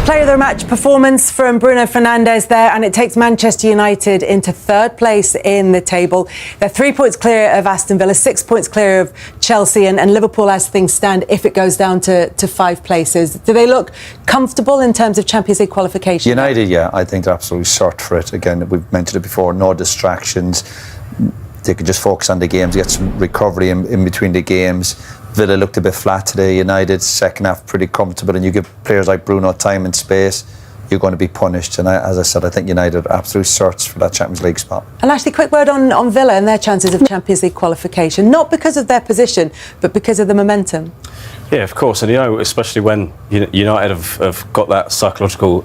Player of the match performance from Bruno Fernandes there, and it takes Manchester United into third place in the table. They're 3 points clear of Aston Villa, 6 points clear of Chelsea, and Liverpool, as things stand, if it goes down to 5 places. Do they look comfortable in terms of Champions League qualification? United, yeah, I think they're absolutely short for it. Again, we've mentioned it before, no distractions. They could just focus on the games, get some recovery in between the games. Villa looked a bit flat today. United second half pretty comfortable, and you give players like Bruno time and space, you're going to be punished. And as I said, I think United are absolute certs for that Champions League spot. And actually, quick word on Villa and their chances of Champions League qualification, not because of their position, but because of the momentum. Yeah, of course, and especially when United have got that psychological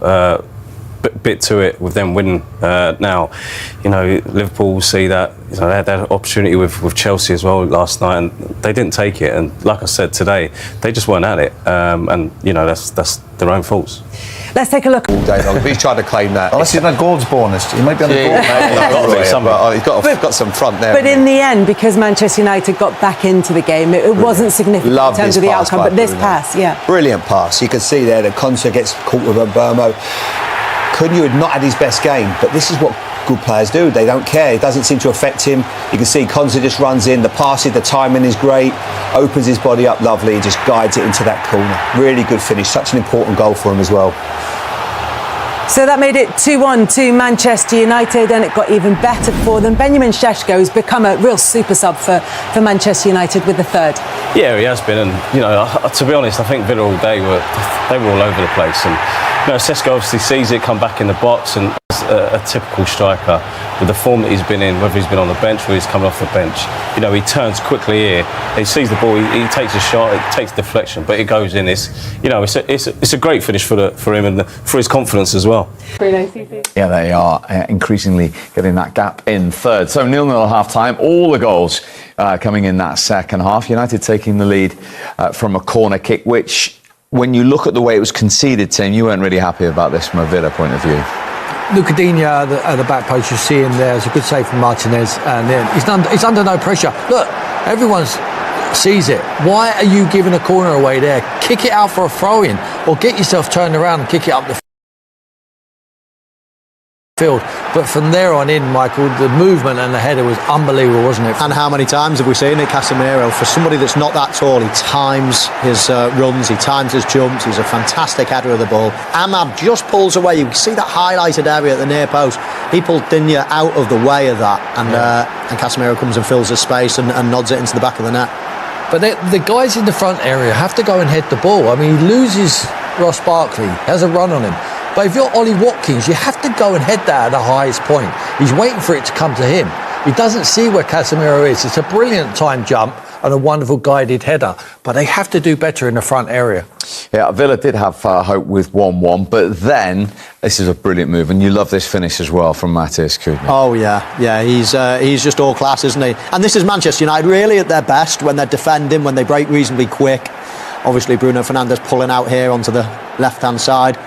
bit to it with them winning now. Liverpool see that they had that opportunity with Chelsea as well last night, and they didn't take it. And like I said today, they just weren't at it, and that's their own faults. Let's take a look. All day long. He's tried to claim that. Unless he's on a goals bonus, he might be on the goal. He's got some front there. But in the end, because Manchester United got back into the game, it wasn't significant in terms of the outcome. But this pass, yeah, brilliant pass. You can see there that Konsa gets caught with Burmo. Cunha had not had his best game, but this is what good players do. They don't care. It doesn't seem to affect him. You can see Konsa just runs in. The passes, the timing is great. Opens his body up lovely. Just guides it into that corner. Really good finish. Such an important goal for him as well. So that made it 2-1 to Manchester United, and it got even better for them. Benjamin Šeško has become a real super sub for Manchester United with the third. Yeah, he has been, and to be honest, I think Villa all day they were all over the place, and Šeško obviously sees it, come back in the box, and a typical striker with the form that he's been in, whether he's been on the bench or he's coming off the bench. He turns quickly here. He sees the ball. He takes a shot. It takes deflection, but it goes in. It's a great finish for him and for his confidence as well. Yeah, they are increasingly getting that gap in third. So 0-0 at half-time. All the goals coming in that second half. United taking the lead from a corner kick, which, when you look at the way it was conceded, Tim, you weren't really happy about this from a Villa point of view. Lucadinha at the back post, you see him there. It's a good save from Martinez, and then he's under no pressure. Look, everyone sees it. Why are you giving a corner away there? Kick it out for a throw-in, or get yourself turned around and kick it up the field. But from there on in, Michael, the movement and the header was unbelievable, wasn't it? And how many times have we seen it, Casemiro? For somebody that's not that tall, he times his runs, he times his jumps. He's a fantastic header of the ball. Ahmad just pulls away. You can see that highlighted area at the near post. He pulled Digne out of the way of that, and Casemiro comes and fills his space and nods it into the back of the net. But the guys in the front area have to go and head the ball. I mean, he loses Ross Barkley, has a run on him. But if you're Ollie Watkins, you have to go and head that at the highest point. He's waiting for it to come to him. He doesn't see where Casemiro is. It's a brilliant time jump and a wonderful guided header. But they have to do better in the front area. Yeah, Villa did have hope with 1-1, but then this is a brilliant move, and you love this finish as well from Matthias Cunha. Oh yeah, he's just all class, isn't he? And this is Manchester United really at their best when they're defending, when they break reasonably quick. Obviously Bruno Fernandes pulling out here onto the left-hand side.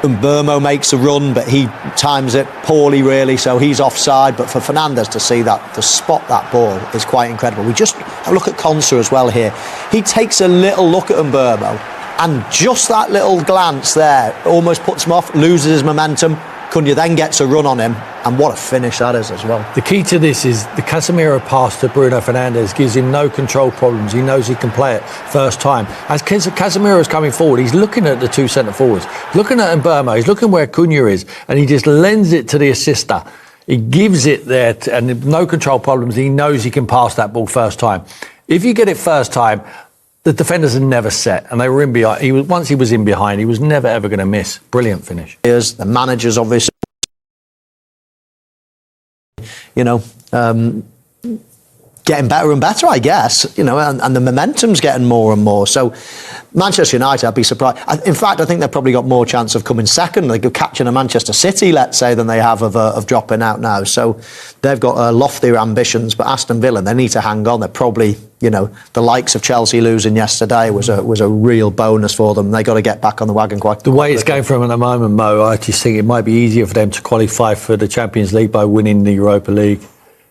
And Burmo makes a run, but he times it poorly really, so he's offside. But for Fernandes to see that, to spot that ball, is quite incredible. We just look at Konsa as well here. He takes a little look at Burmo, and just that little glance there almost puts him off, loses his momentum. Cunha then gets a run on him, and what a finish that is as well. The key to this is the Casemiro pass to Bruno Fernandes gives him no control problems. He knows he can play it first time. As Casemiro is coming forward, he's looking at the two centre forwards, looking at Mbeumo, he's looking where Cunha is, and he just lends it to the assister. He gives it there, and no control problems. He knows he can pass that ball first time. If you get it first time, the defenders are never set, and they were in behind. Once he was in behind, he was never ever going to miss. Brilliant finish. The managers obviously, getting better and better, I guess, and the momentum's getting more and more. So Manchester United, I'd be surprised. In fact, I think they've probably got more chance of coming second, like catching a Manchester City, let's say, than they have of dropping out now. So they've got loftier ambitions, but Aston Villa, they need to hang on. They're probably, the likes of Chelsea losing yesterday was a real bonus for them. They got to get back on the wagon quite quickly. The way it's going for them at the moment, Mo, I just think it might be easier for them to qualify for the Champions League by winning the Europa League.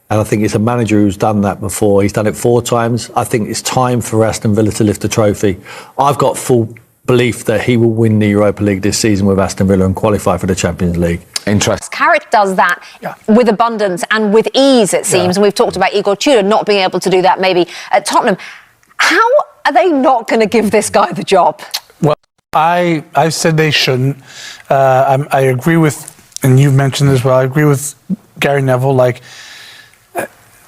And I think it's a manager who's done that before. He's done it 4 times. I think it's time for Aston Villa to lift the trophy. I've got full belief that he will win the Europa League this season with Aston Villa and qualify for the Champions League. Interesting. Carrick does that with abundance and with ease, it seems. And we've talked about Igor Tudor not being able to do that maybe at Tottenham. How are they not going to give this guy the job? Well, I said they shouldn't. I agree with, and you've mentioned as well, I agree with Gary Neville, like,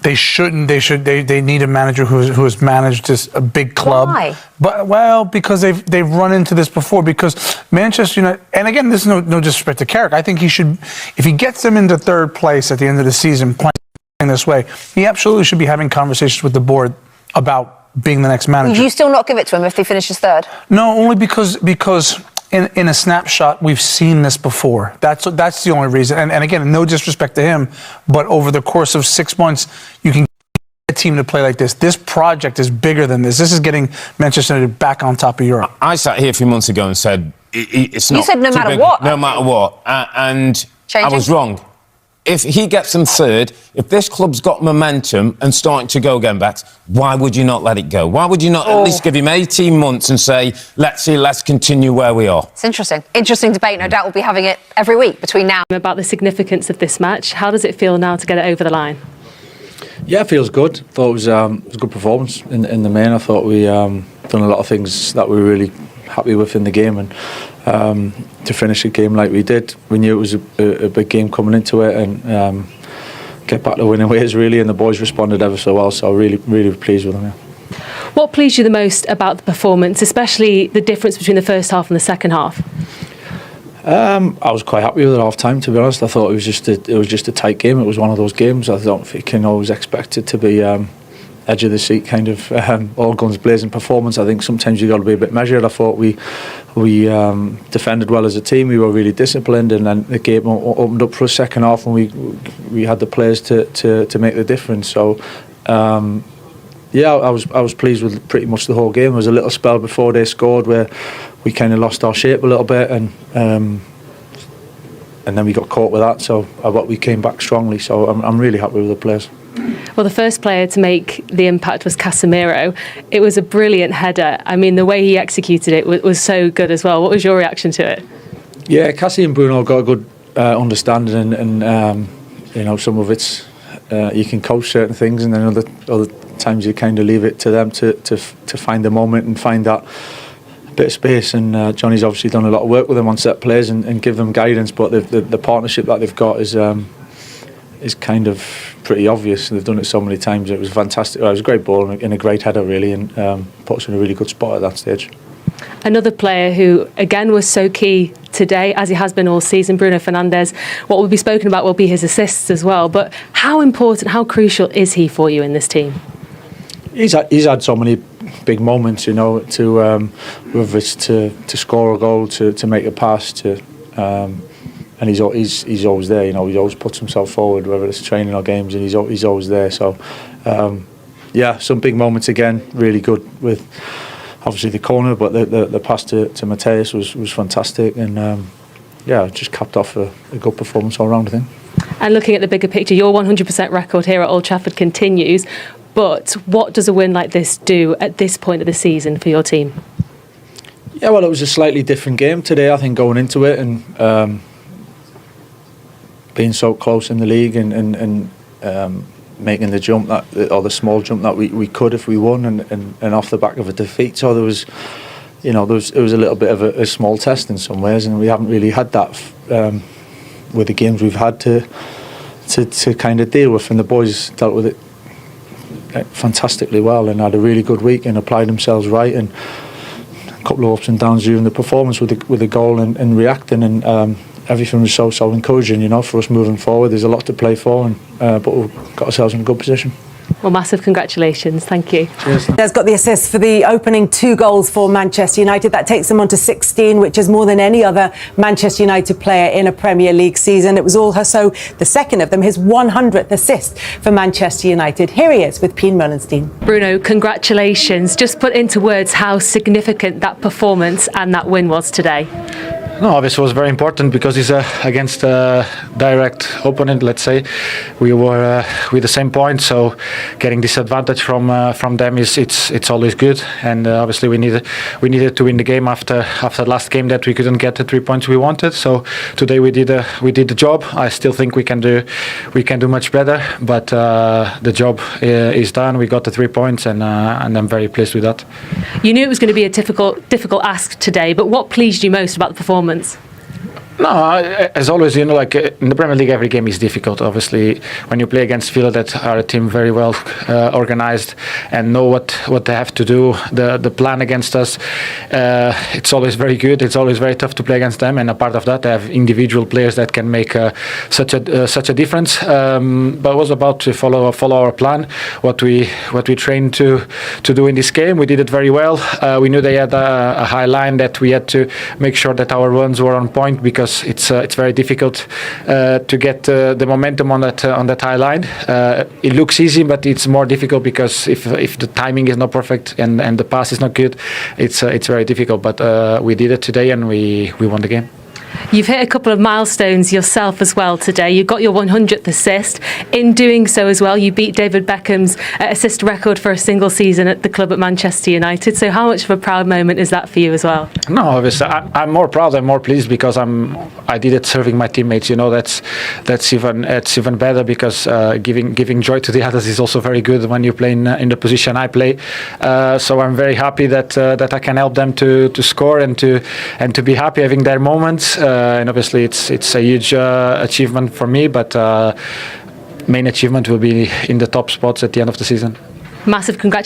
they shouldn't. They need a manager who has managed a big club. Why? But because they've run into this before. Because Manchester United, and again, this is no disrespect to Carrick. I think he should, if he gets them into third place at the end of the season, playing this way, he absolutely should be having conversations with the board about being the next manager. Would you still not give it to him if he finishes third? No, only because in a snapshot, we've seen this before. That's the only reason. And again, no disrespect to him, but over the course of 6 months, you can get a team to play like this. This project is bigger than this. This is getting Manchester United back on top of Europe. I sat here a few months ago and said, it's not... You said no matter big, what. No matter what. And Changing? I was wrong. If he gets them third, if this club's got momentum and starting to go again back, why would you not let it go? Why would you not at least give him 18 months and say, let's continue where we are? It's interesting. Interesting debate. No doubt we'll be having it every week between now. About the significance of this match. How does it feel now to get it over the line? Yeah, it feels good. I thought it was a good performance in the main. I thought we done a lot of things that we were really happy with in the game, and to finish a game like we did, we knew it was a big game coming into it, and get back to winning ways really, and the boys responded ever so well, so really pleased with them. Yeah. What pleased you the most about the performance, especially the difference between the first half and the second half? I was quite happy with it half time, to be honest. I thought it was just a tight game. It was one of those games I don't think you can always expect it to be edge of the seat kind of all guns blazing performance. I think sometimes you've got to be a bit measured. I thought we defended well as a team. We were really disciplined, and then the game opened up for a second half, and we had the players to make the difference. So yeah, I was pleased with pretty much the whole game. There was a little spell before they scored where we kind of lost our shape a little bit, and then we got caught with that. So we came back strongly. So I'm really happy with the players. Well, the first player to make the impact was Casemiro. It was a brilliant header. I mean, the way he executed it was so good as well. What was your reaction to it? Yeah, Cassie and Bruno got a good understanding, and you know, some of it's you can coach certain things, and then other times you kind of leave it to them to find the moment and find that bit of space. And Johnny's obviously done a lot of work with them on set plays and give them guidance, but the partnership that they've got is kind of pretty obvious. They've done it so many times. It was fantastic. It was a great ball and a great header really, and put us in a really good spot at that stage. Another player who again was so key today, as he has been all season, Bruno Fernandes. What will be spoken about will be his assists as well, but how important, how crucial is he for you in this team? He's had so many big moments, you know, to whether it's to score a goal, to make a pass, and he's always there. You know, he always puts himself forward, whether it's training or games, and he's always there. So, yeah, some big moments again. Really good with obviously the corner, but the pass to Mateus was fantastic, and yeah, just capped off a good performance all round, I think. And looking at the bigger picture, your 100% record here at Old Trafford continues. But what does a win like this do at this point of the season for your team? Yeah, well, it was a slightly different game today, I think, going into it, and being so close in the league and making the jump or the small jump that we could if we won, and off the back of a defeat. So there was, you know, it was a little bit of a small test in some ways, and we haven't really had that with the games we've had to kind of deal with, and the boys dealt with it fantastically well and had a really good week and applied themselves right, and a couple of ups and downs during the performance with the goal and reacting, and everything was so encouraging, you know, for us moving forward. There's a lot to play for, but we've got ourselves in a good position. Well, massive congratulations. Thank you. Cheers. There's got the assist for the opening 2 goals for Manchester United. That takes them on to 16, which is more than any other Manchester United player in a Premier League season. It was also the second of them, his 100th assist for Manchester United. Here he is with Pien Mullenstein. Bruno, congratulations. Just put into words how significant that performance and that win was today. No, obviously it was very important because it's against a direct opponent. Let's say we were with the same point, so getting this advantage from them it's always good. And obviously we needed to win the game after the last game that we couldn't get the 3 points we wanted. So today we did the job. I still think we can do much better, but the job is done. We got the 3 points, and I'm very pleased with that. You knew it was going to be a difficult ask today, but what pleased you most about the performance? No, as always, like in the Premier League, every game is difficult. Obviously, when you play against Villa, that are a team very well organised and know what they have to do, the plan against us, it's always very good. It's always very tough to play against them, and a part of that, they have individual players that can make such a difference. But it was about to follow our plan, what we trained to do in this game. We did it very well. We knew they had a high line that we had to make sure that our runs were on point, because it's very difficult to get the momentum on that high line. It looks easy, but it's more difficult because if the timing is not perfect and the pass is not good, it's very difficult. But we did it today, and we won the game. You've hit a couple of milestones yourself as well today. You got your 100th assist. In doing so as well, you beat David Beckham's assist record for a single season at the club at Manchester United. So how much of a proud moment is that for you as well? No, obviously I'm more proud and more pleased because I did it serving my teammates. That's even better, because giving joy to the others is also very good when you play in the position I play. So I'm very happy that I can help them to score and to be happy having their moments. And obviously it's a huge achievement for me, but main achievement will be in the top spots at the end of the season. Massive congratulations.